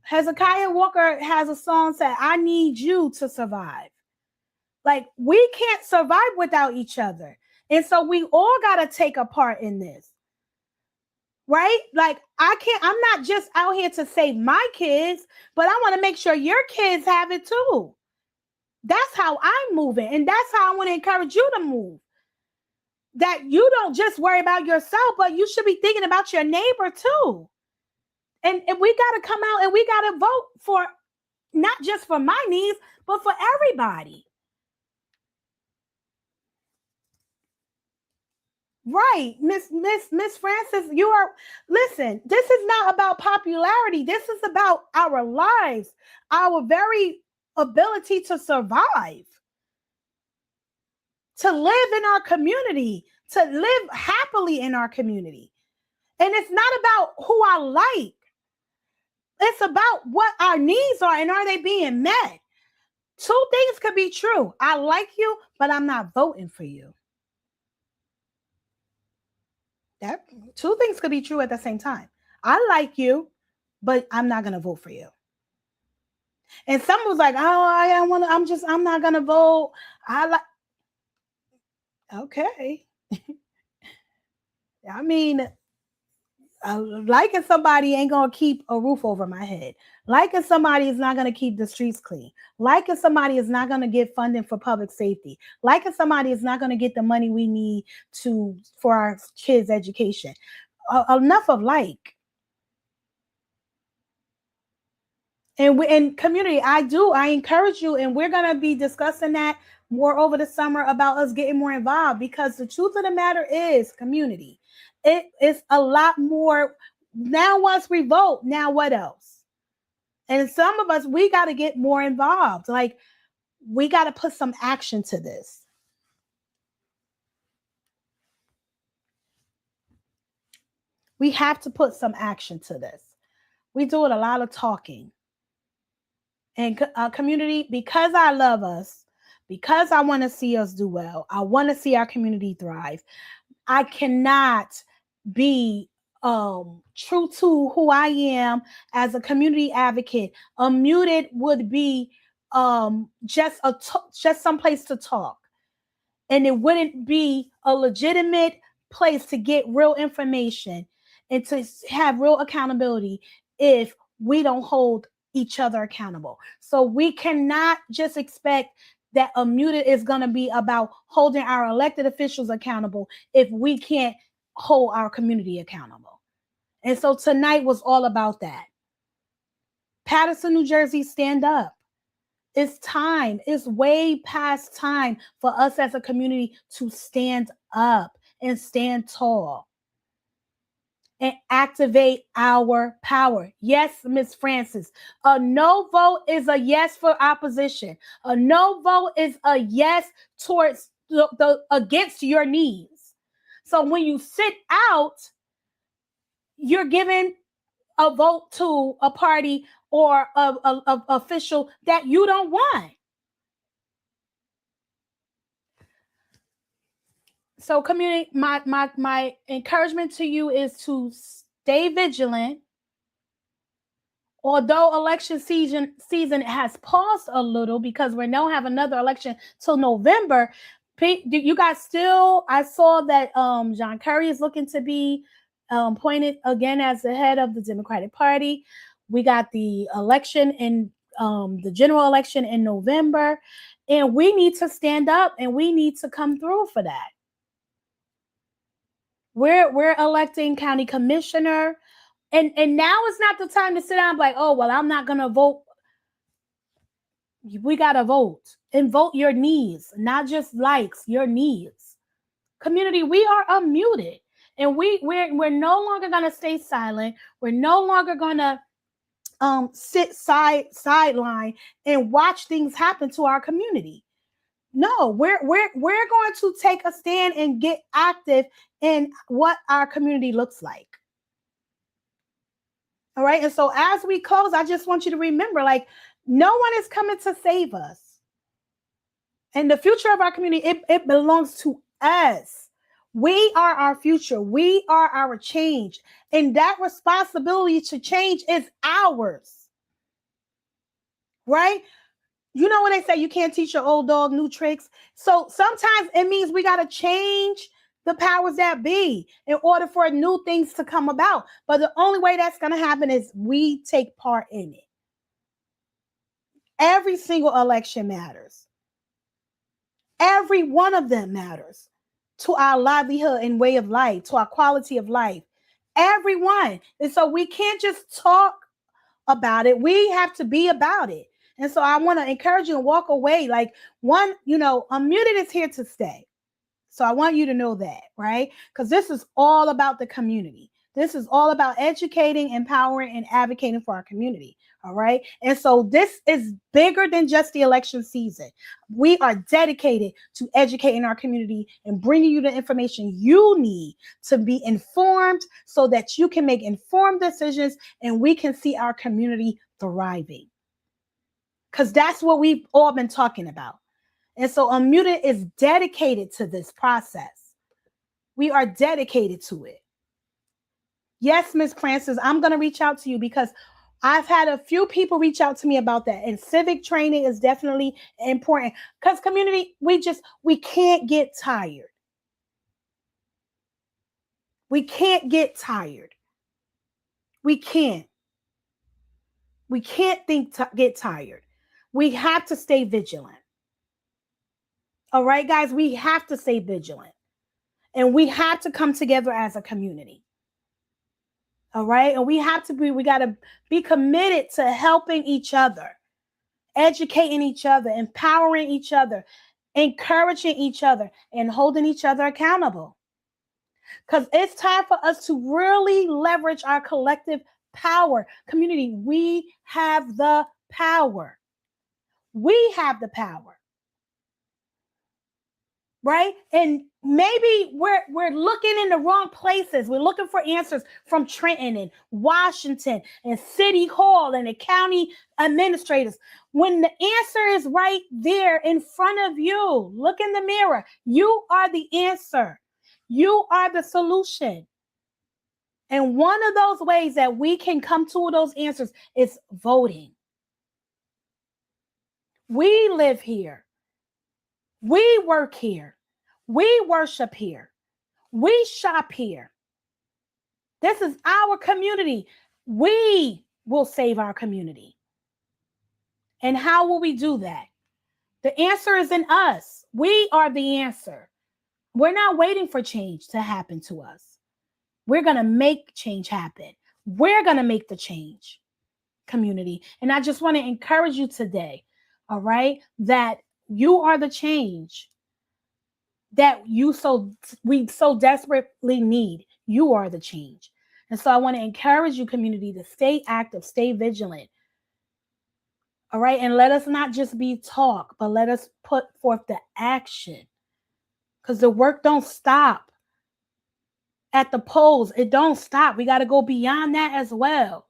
Hezekiah Walker has a song said, I need you to survive. Like, we can't survive without each other. And so we all got to take a part in this. Right? Like, I'm not just out here to save my kids, but I want to make sure your kids have it too. That's how I'm moving. And that's how I want to encourage you to move. That you don't just worry about yourself, but you should be thinking about your neighbor too. And we got to come out and we got to vote for, not just for my needs, but for everybody. Right, Miss Francis, listen, this is not about popularity. This is about our lives, our very ability to survive, to live in our community, to live happily in our community. And it's not about who I like. It's about what our needs are and are they being met. Two things could be true. I like you, but I'm not voting for you. That two things could be true at the same time. I like you, but I'm not going to vote for you. And someone was like, "Oh, I want to. I'm not gonna vote." I like. Okay, I mean, liking somebody ain't gonna keep a roof over my head. Liking somebody is not gonna keep the streets clean. Liking somebody is not gonna get funding for public safety. Liking somebody is not gonna get the money we need to for our kids' education. Enough of like. And in community, I encourage you, and we're gonna be discussing that more over the summer about us getting more involved, because the truth of the matter is, community, it is a lot more. Now, once we vote, now what else? And some of us, we got to get more involved. Like, we got to put some action to this. We have to put some action to this. We do it a lot of talking. And community, because I love us, because I want to see us do well, I want to see our community thrive. I cannot be true to who I am as a community advocate. Unmuted would be just some place to talk, and it wouldn't be a legitimate place to get real information and to have real accountability if we don't hold each other accountable. So we cannot just expect that Unmuted is going to be about holding our elected officials accountable if we can't hold our community accountable. And so tonight was all about that. Paterson, New Jersey, stand up. It's time. It's way past time for us as a community to stand up and stand tall and activate our power. Yes, Miss Francis, a no vote is a yes for opposition. A no vote is a yes towards the against your needs. So when you sit out, you're giving a vote to a party or a official that you don't want. So community, my encouragement to you is to stay vigilant. Although election season has paused a little because we don't have another election till November, you guys still, I saw that John Kerry is looking to be appointed again as the head of the Democratic Party. We got the election in the general election in November, and we need to stand up and we need to come through for that. We're electing county commissioner, and now is not the time to sit down and be like, oh, well, I'm not gonna vote. We gotta vote and vote your needs, not just likes, your needs. Community, we are unmuted, and we're no longer gonna stay silent. We're no longer gonna sit sideline and watch things happen to our community. No, we're going to take a stand and get active in what our community looks like. All right. And so as we close, I just want you to remember, like, no one is coming to save us. And the future of our community, it belongs to us. We are our future. We are our change. And that responsibility to change is ours. Right? You know when they say you can't teach your old dog new tricks? So sometimes it means we got to change the powers that be in order for new things to come about. But the only way that's going to happen is we take part in it. Every single election matters. Every one of them matters to our livelihood and way of life, to our quality of life. Everyone. And so we can't just talk about it. We have to be about it. And so I want to encourage you to walk away. Like, one, Unmuted is here to stay. So I want you to know that, right? Because this is all about the community. This is all about educating, empowering, and advocating for our community. All right. And so this is bigger than just the election season. We are dedicated to educating our community and bringing you the information you need to be informed so that you can make informed decisions and we can see our community thriving. Because that's what we've all been talking about. And so Unmuted is dedicated to this process. We are dedicated to it. Yes, Ms. Francis, I'm going to reach out to you because I've had a few people reach out to me about that, and civic training is definitely important because community, we can't get tired. We can't get tired. We can't. We can't get tired. We have to stay vigilant. All right, guys, we have to stay vigilant. And we have to come together as a community. All right? And we got to be committed to helping each other, educating each other, empowering each other, encouraging each other, and holding each other accountable. Because it's time for us to really leverage our collective power. Community, we have the power. We have the power. Right? And maybe we're looking in the wrong places. We're looking for answers from Trenton and Washington and City Hall and the county administrators. When the answer is right there in front of you, look in the mirror. You are the answer. You are the solution. And one of those ways that we can come to those answers is voting. We live here. We work here. We worship here. We shop here. This is our community. We will save our community. And how will we do that? The answer is in us. We are the answer. We're not waiting for change to happen to us. We're going to make change happen. We're going to make the change, community. And I just want to encourage you today, all right, that you are the change that we so desperately need. You are the change. And so I want to encourage you, community, to stay active, stay vigilant. All right. And let us not just be talk, but let us put forth the action. Because the work don't stop at the polls. It don't stop. We got to go beyond that as well.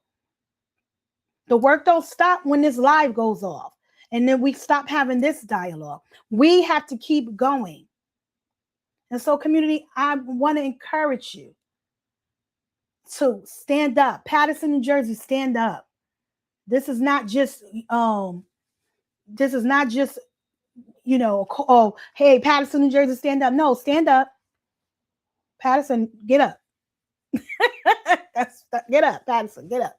The work don't stop when this live goes off. And then we stop having this dialogue. We have to keep going. And so, community, I want to encourage you to stand up. Paterson, New Jersey, stand up. This is not just, oh, hey, Paterson, New Jersey, stand up. No, stand up. Paterson, get up. Get up, Paterson, get up.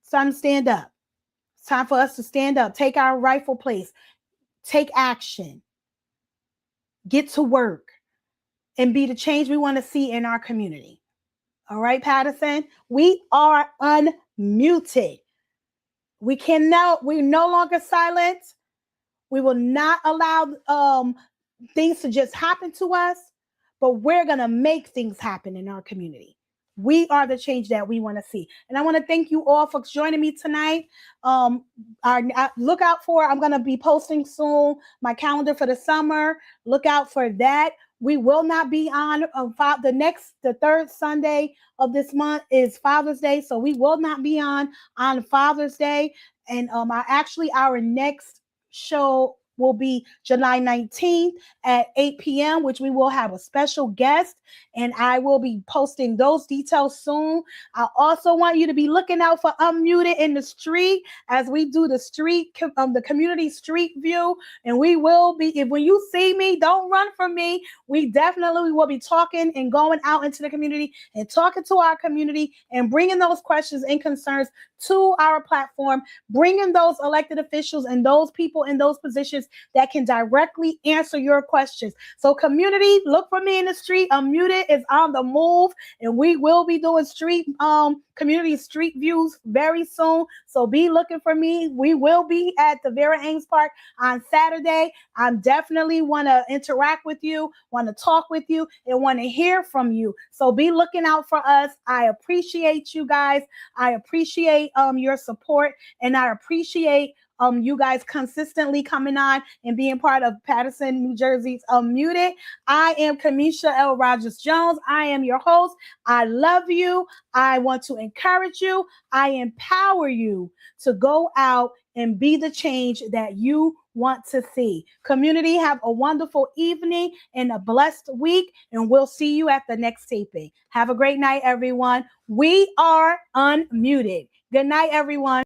It's time to stand up. It's time for us to stand up. Take our rightful place. Take action. Get to work. And be the change we want to see in our community. All right, Paterson, we are unmuted. We're no longer silent. We will not allow things to just happen to us, but we're going to make things happen in our community. We are the change that we want to see. And I want to thank you all for joining me tonight. Look out I'm going to be posting soon my calendar for the summer. Look out for that. We will not be on the third Sunday of this month is Father's Day. So we will not be on Father's Day. And our next show will be July 19th at 8 p.m., which we will have a special guest, and I will be posting those details soon. I also want you to be looking out for Unmuted in the Street as we do the community street view, and we will be, when you see me, don't run from me. We definitely will be talking and going out into the community and talking to our community and bringing those questions and concerns to our platform, bringing those elected officials and those people in those positions that can directly answer your questions. So community, look for me in the street. Unmuted is on the move, and we will be doing community street views very soon. So be looking for me. We will be at the Vera Ames Park on Saturday. I definitely want to interact with you, want to talk with you, and want to hear from you. So be looking out for us. I appreciate you guys. I appreciate your support, and I appreciate you guys consistently coming on and being part of Paterson, New Jersey's Unmuted. I am Kimmeshia L. Rogers-Jones. I am your host. I love you. I want to encourage you. I empower you to go out and be the change that you want to see. Community, have a wonderful evening and a blessed week, and we'll see you at the next taping. Have a great night, everyone. We are unmuted. Good night, everyone.